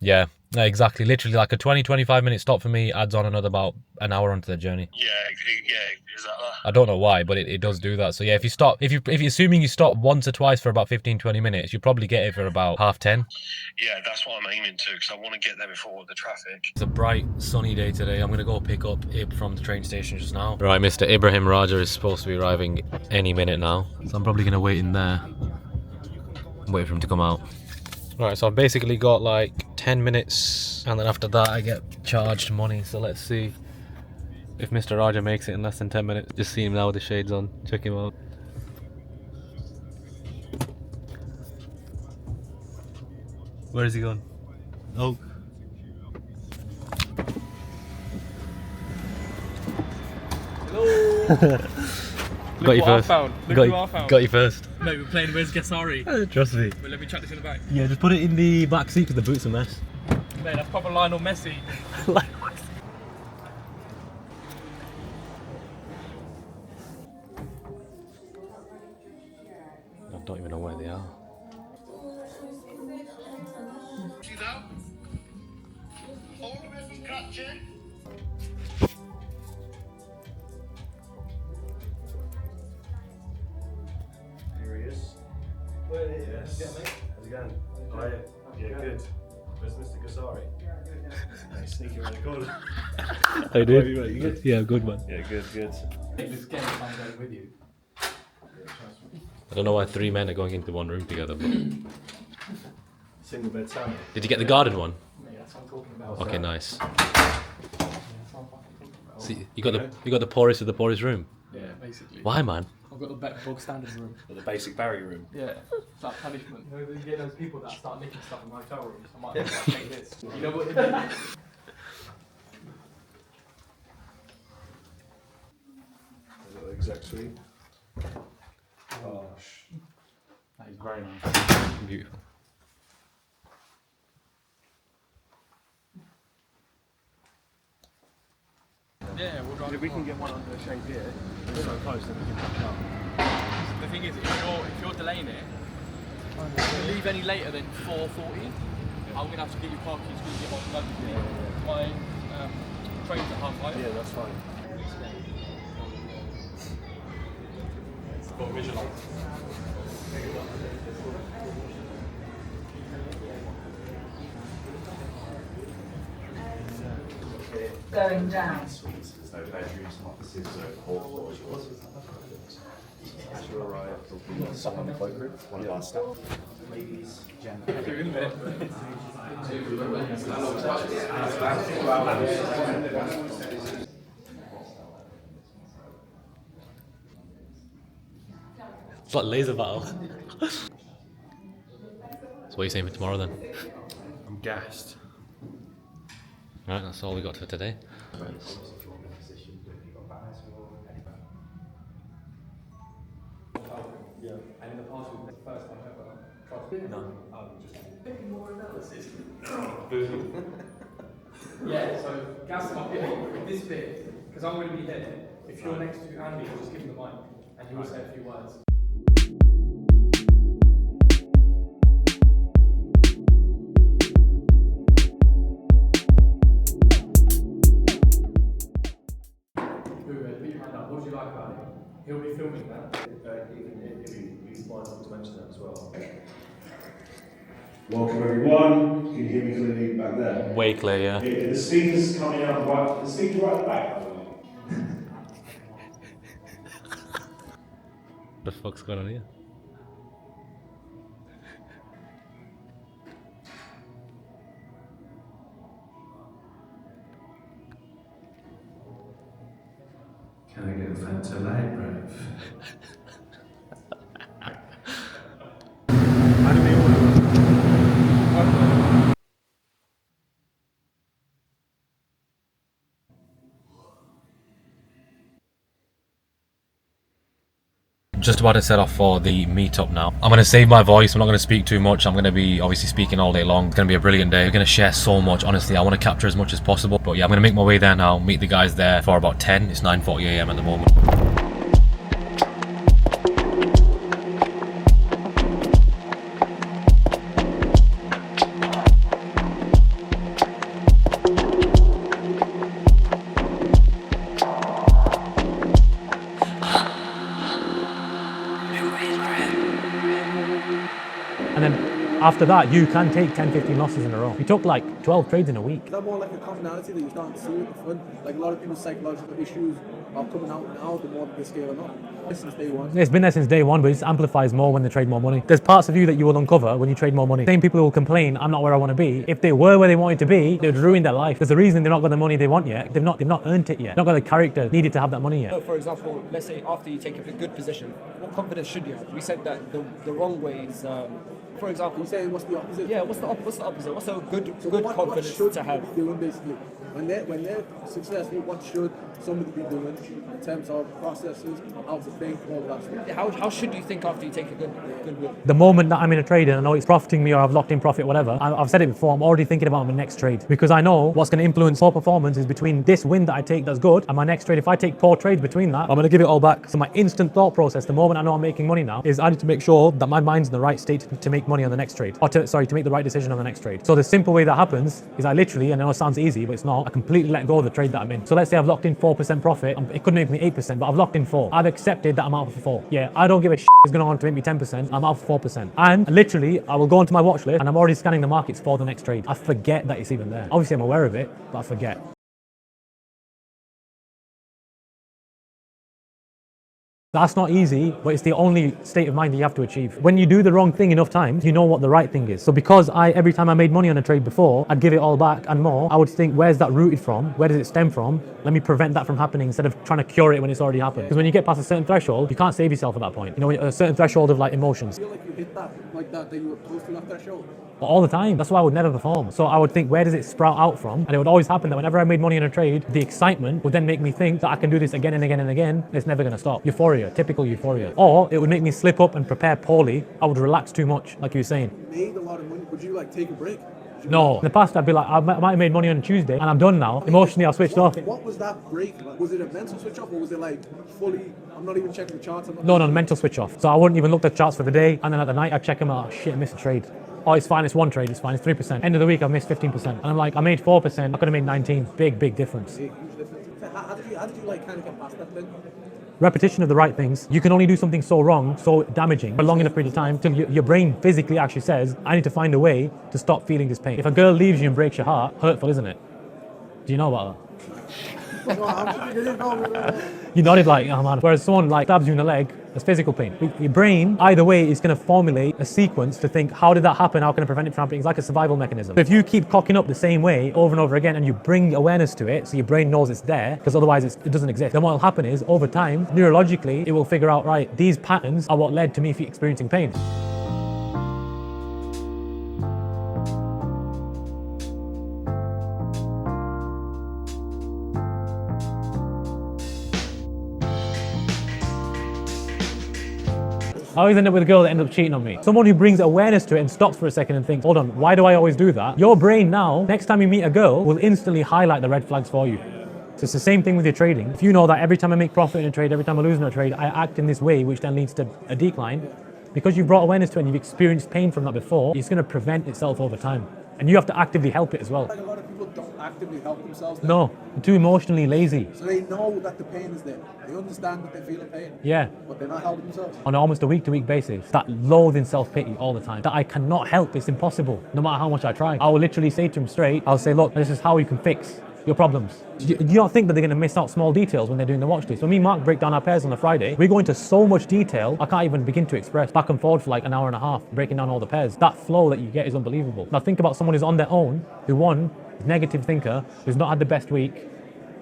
Yeah, exactly. Literally like a 20-25 minute stop for me adds on another about an hour onto the journey. Yeah, exactly. I don't know why, but it does do that. So yeah, if you're assuming you stop once or twice for about 15-20 minutes, you probably get it for about 10:30. Yeah, that's what I'm aiming to, because I want to get there before the traffic. It's a bright, sunny day today. I'm going to go pick up Ib from the train station just now. Right, Mr. Ibrahim Raja is supposed to be arriving any minute now. So I'm probably going to wait in there. Wait for him to come out. Right, so I've basically got like 10 minutes and then after that I get charged money. So let's see if Mr. Raja makes it in less than 10 minutes. Just see him now with the shades on. Check him out. Where is he gone? Oh. Hello. Got you first. Got you first. Mate, we're playing Where's Gasari. Trust me. But let me chuck this in the back. Yeah, just put it in the back seat because the boot's a mess. Mate, that's proper Lionel Messi. I don't even know where they are. See that? All the way from catching. Here he is. Yes. How's it going? How are you? Yeah, good. Where's Mr. Gasari? He's sneaking around the corner. I did. You good? Yeah, good man. Yeah, good. With you. I don't know why 3 men are going into one room together. But... Single bed Sammy. Did you get the garden one? Mate, that's what I'm talking about. Okay, nice. That's what I'm fucking talking about. See, you got the poorest of the poorest room. Yeah, basically. Why, man? I've got the bog standard room. The basic Barry room. Yeah, it's like punishment. You know, you get those people that start nicking stuff in hotel rooms. I might have to take this. You know what they mean? Exact suite. Gosh. That is very nice. Beautiful. Yeah, we'll We can get one under the shade here. It's so close that we can back up. The thing is, if you're delaying it, if you leave any later than 4:40, I'm gonna have to get you parking so we can get on London. My train's at 5:30. Yeah, that's fine. Got visualize. Going down. There's no bedrooms, offices, so 4 floors yours. As you arrive, there'll be someone in the cloakroom, one of our staff. Ladies, gentlemen. You're in there. It's like laser battle. So what are you saying for tomorrow then? I'm gassed. Right, that's all we got for today. Yeah. And in the past, we've the first time ever. No. More analysis. Yeah, so gas up here, this bit, because I'm going to be here. If you're next to Andy, just give him the mic and he will say a few words. Put your hand up. What do you like about it? He'll be filming that. If you mind to mention that as well. Welcome everyone. Can you hear me clearly back there? Way clear, yeah. The speaker's coming out right. The speaker right at the back, by the way. What the fuck's going on here? Can I get a Fanta Light, bruv? How do we order? Just about to set off for the meetup now. I'm going to save my voice. I'm not going to speak too much. I'm going to be obviously speaking all day long. It's going to be a brilliant day. We're going to share so much. Honestly, I want to capture as much as possible. But yeah, I'm going to make my way there now. Meet the guys there for about 10. It's 9:40 AM at the moment. after that, you can take 10, 15 losses in a row. We took like 12 trades in a week. Is that more like a commonality that you're starting to see with the front? Like a lot of people's psychological issues are coming out now the more that they're scaling up. Since day one. It's been there since day one, but it amplifies more when they trade more money. There's parts of you that you will uncover when you trade more money. Same people who will complain, I'm not where I want to be. If they were where they wanted to be, they would ruin their life. There's a reason they've not got the money they want yet. They've not earned it yet. Not got the character needed to have that money yet. So for example, let's say after you take a good position, what confidence should you have? We said that the wrong way is, for example, You saying what's the opposite? yeah, what's the opposite? What's a good What confidence should to have? they be doing basically? When they're successful, what should somebody be doing in terms of processes, how to think, all that stuff? How should you think after you take a good win? The moment that I'm in a trade and I know it's profiting me or I've locked in profit, whatever, I've said it before, I'm already thinking about my next trade because I know what's going to influence poor performance is between this win that I take that's good and my next trade. If I take poor trades between that, I'm going to give it all back. So my instant thought process, the moment I know I'm making money now, is I need to make sure that my mind's in the right state to make money on the next trade, or to make the right decision on the next trade. So the simple way that happens is I literally, and I know it sounds easy, but it's not, I completely let go of the trade that I'm in. So let's say I've locked in 4% profit, it could make me 8%, but I've locked in 4. I've accepted that I'm out for 4. Yeah, I don't give a shit it's going to make me 10%, I'm out for 4%. And literally, I will go onto my watch list and I'm already scanning the markets for the next trade. I forget that it's even there. Obviously I'm aware of it, but I forget. That's not easy, but it's the only state of mind that you have to achieve. When you do the wrong thing enough times, you know what the right thing is. So because every time I made money on a trade before, I'd give it all back and more, I would think, where's that rooted from? Where does it stem from? Let me prevent that from happening instead of trying to cure it when it's already happened. Because when you get past a certain threshold, you can't save yourself at that point. You know, a certain threshold of like emotions. I feel like you hit that, like that you were close to that threshold. All the time. That's why I would never perform. So I would think, where does it sprout out from? And it would always happen that whenever I made money in a trade, the excitement would then make me think that I can do this again and again and again. It's never going to stop. Euphoria, typical euphoria. Or it would make me slip up and prepare poorly. I would relax too much, like you were saying. Made a lot of money. Would you like take a break? No. In the past, I'd be like, I might have made money on Tuesday and I'm done now. Emotionally, I've switched off. What was that break? Was it a mental switch off or was it like fully, I'm not even checking the charts? No, mental switch off. So I wouldn't even look at the charts for the day. And then at the night, I'd check them out. Oh, shit, I missed a trade. Oh, it's fine, it's one trade, it's fine, it's 3%. End of the week, I've missed 15%. And I'm like, I made 4%, I could have made 19. Big difference. Huge difference. How did you like kind of get past that thing? Repetition of the right things. You can only do something so wrong, so damaging for a long enough period of time till your brain physically actually says, I need to find a way to stop feeling this pain. If a girl leaves you and breaks your heart, hurtful, isn't it? Do you know about that? You nodded like, oh man. Whereas someone like stabs you in the leg, that's physical pain. Your brain, either way, is going to formulate a sequence to think, how did that happen? How can I prevent it from happening? It's like a survival mechanism. So if you keep cocking up the same way over and over again and you bring awareness to it, so your brain knows it's there, because otherwise it doesn't exist, then what will happen is, over time, neurologically, it will figure out, right, these patterns are what led to me experiencing pain. I always end up with a girl that ends up cheating on me. Someone who brings awareness to it and stops for a second and thinks, hold on, why do I always do that? Your brain now, next time you meet a girl, will instantly highlight the red flags for you. So it's the same thing with your trading. If you know that every time I make profit in a trade, every time I lose in a trade, I act in this way, which then leads to a decline, because you've brought awareness to it and you've experienced pain from that before, it's going to prevent itself over time. And you have to actively help it as well. Like a lot of people don't actively help themselves. No, they're too emotionally lazy. So they know that the pain is there. They understand that they're feeling pain. Yeah. But they're not helping themselves. On almost a week-to-week basis, that loathing self-pity all the time, that I cannot help, it's impossible, no matter how much I try. I will literally say to him straight, I'll say, look, this is how you can fix your problems. You don't think that they're going to miss out small details when they're doing the watch list. When me and Mark break down our pairs on a Friday, we go into so much detail, I can't even begin to express back and forward for like an hour and a half, breaking down all the pairs. That flow that you get is unbelievable. Now think about someone who's on their own, who one, is a negative thinker, who's not had the best week,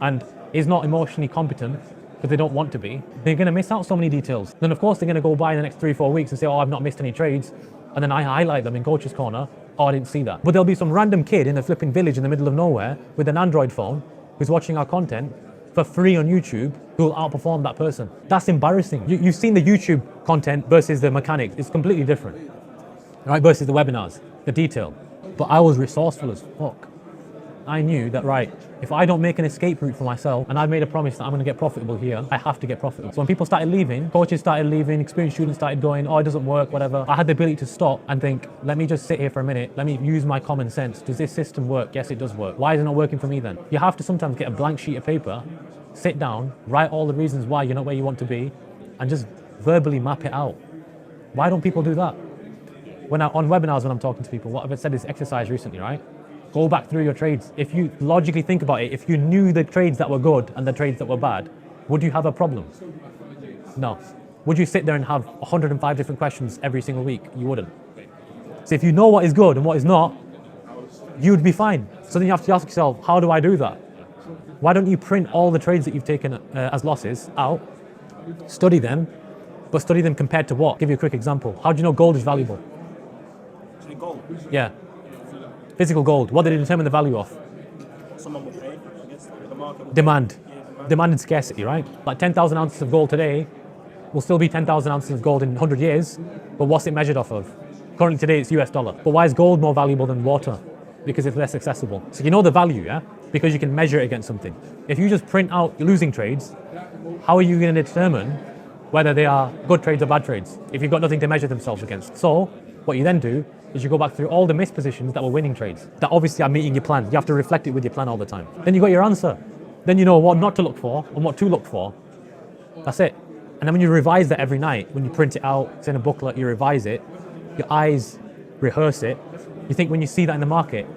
and is not emotionally competent, because they don't want to be. They're going to miss out so many details. Then of course they're going to go by in the next 3-4 weeks and say, oh, I've not missed any trades. And then I highlight them in Coach's Corner, oh, I didn't see that. But there'll be some random kid in a flipping village in the middle of nowhere with an Android phone who's watching our content for free on YouTube who will outperform that person. That's embarrassing. You've seen the YouTube content versus the mechanics. It's completely different, right? Versus the webinars, the detail. But I was resourceful as fuck. I knew that, right, if I don't make an escape route for myself and I've made a promise that I'm going to get profitable here, I have to get profitable. So when people started leaving, coaches started leaving, experienced students started going, oh, it doesn't work, whatever. I had the ability to stop and think, let me just sit here for a minute. Let me use my common sense. Does this system work? Yes, it does work. Why is it not working for me then? You have to sometimes get a blank sheet of paper, sit down, write all the reasons why you're not where you want to be, and just verbally map it out. Why don't people do that? On webinars, when I'm talking to people, what I've said is exercise recently, right? Go back through your trades. If you logically think about it, if you knew the trades that were good and the trades that were bad, would you have a problem? No. Would you sit there and have 105 different questions every single week? You wouldn't. So if you know what is good and what is not, you'd be fine. So then you have to ask yourself, how do I do that? Why don't you print all the trades that you've taken as losses out, study them, but study them compared to what? I'll give you a quick example. How do you know gold is valuable? Gold. Yeah. Physical gold. What did it determine the value of? Someone would pay, I guess, the market. Demand. Demand and scarcity, right? Like 10,000 ounces of gold today will still be 10,000 ounces of gold in 100 years, but what's it measured off of? Currently today it's US dollar. But why is gold more valuable than water? Because it's less accessible. So you know the value, yeah? Because you can measure it against something. If you just print out your losing trades, how are you going to determine whether they are good trades or bad trades if you've got nothing to measure themselves against? So what you then do is you go back through all the missed positions that were winning trades that obviously are meeting your plan. You have to reflect it with your plan all the time. Then you got your answer. Then you know what not to look for and what to look for. That's it. And then when you revise that every night, when you print it out, it's in a booklet, you revise it, your eyes rehearse it, you think when you see that in the market,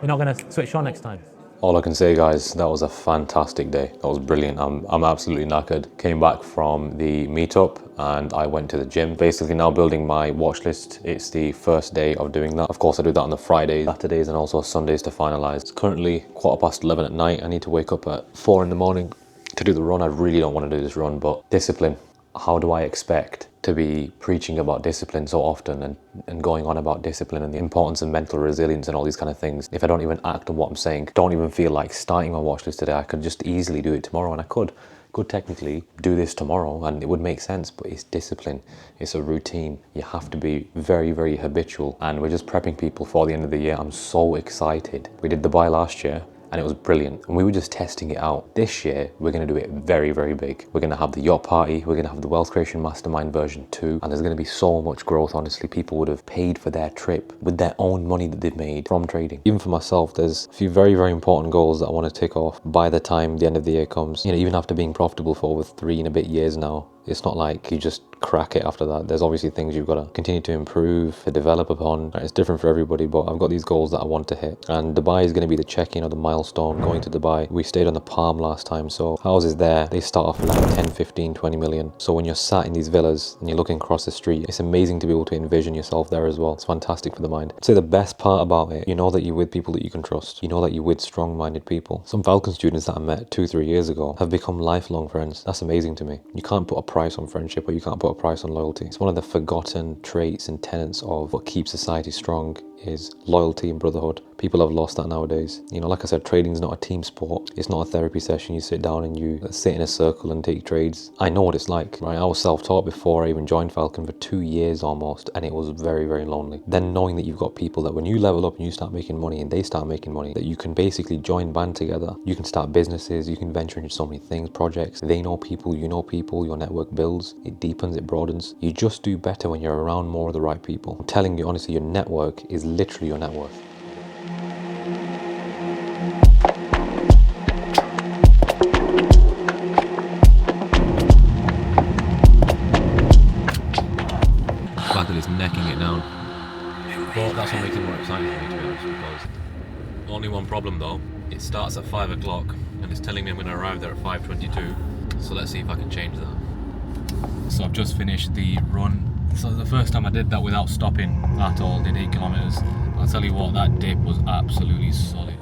you're not going to switch on next time. All I can say, guys, that was a fantastic day. That was brilliant. I'm absolutely knackered. Came back from the meetup and I went to the gym. Basically now building my watch list. It's the first day of doing that. Of course, I do that on the Fridays, Saturdays, and also Sundays to finalize. It's currently 11:15 at night. I need to wake up at 4 in the morning to do the run. I really don't want to do this run, but discipline. How do I expect to be preaching about discipline so often and going on about discipline and the importance of mental resilience and all these kind of things if I don't even act on what I'm saying? Don't even feel like starting my watch list today. I could just easily do it tomorrow, and I could technically do this tomorrow and it would make sense, but it's discipline. It's a routine. You have to be very, very habitual, and we're just prepping people for the end of the year. I'm so excited. We did Dubai last year and it was brilliant, and we were just testing it out. This year we're going to do it very, very big. We're going to have the yacht party, we're going to have the Wealth Creation Mastermind version 2, and there's going to be so much growth. Honestly, people would have paid for their trip with their own money that they've made from trading. Even for myself, there's a few very, very important goals that I want to tick off by the time the end of the year comes. You know, even after being profitable for over 3 and a bit years now, it's not like you just crack it after that. There's obviously things you've got to continue to improve, to develop upon. It's different for everybody, but I've got these goals that I want to hit. And Dubai is going to be the check-in or the milestone going to Dubai. We stayed on the Palm last time, so houses there, they start off with like 10, 15, 20 million. So when you're sat in these villas and you're looking across the street, it's amazing to be able to envision yourself there as well. It's fantastic for the mind. I'd say the best part about it, you know that you're with people that you can trust. You know that you're with strong-minded people. Some Falcon students that I met 2-3 years ago have become lifelong friends. That's amazing to me. You can't put a price on friendship, or you can't put a price on loyalty. It's one of the forgotten traits and tenets of what keeps society strong is loyalty and brotherhood. People have lost that nowadays. You know, like I said, trading is not a team sport. It's not a therapy session. You sit down and you sit in a circle and take trades. I know what it's like, right? I was self-taught before I even joined Falcon for 2 years almost, and it was very, very lonely. Then knowing that you've got people that when you level up and you start making money and they start making money, that you can basically join band together. You can start businesses, you can venture into so many things, projects. They know people, you know people, your network builds, it deepens, it broadens. You just do better when you're around more of the right people. I'm telling you honestly, your network is literally your net worth. Glad that it's necking it down. But that's what makes it more exciting for me, to be honest, because only one problem though, it starts at 5 o'clock and it's telling me I'm going to arrive there at 5:22. So let's see if I can change that. So I've just finished the run. So the first time I did that without stopping at all, did 8 kilometers. I'll tell you what, that dip was absolutely solid.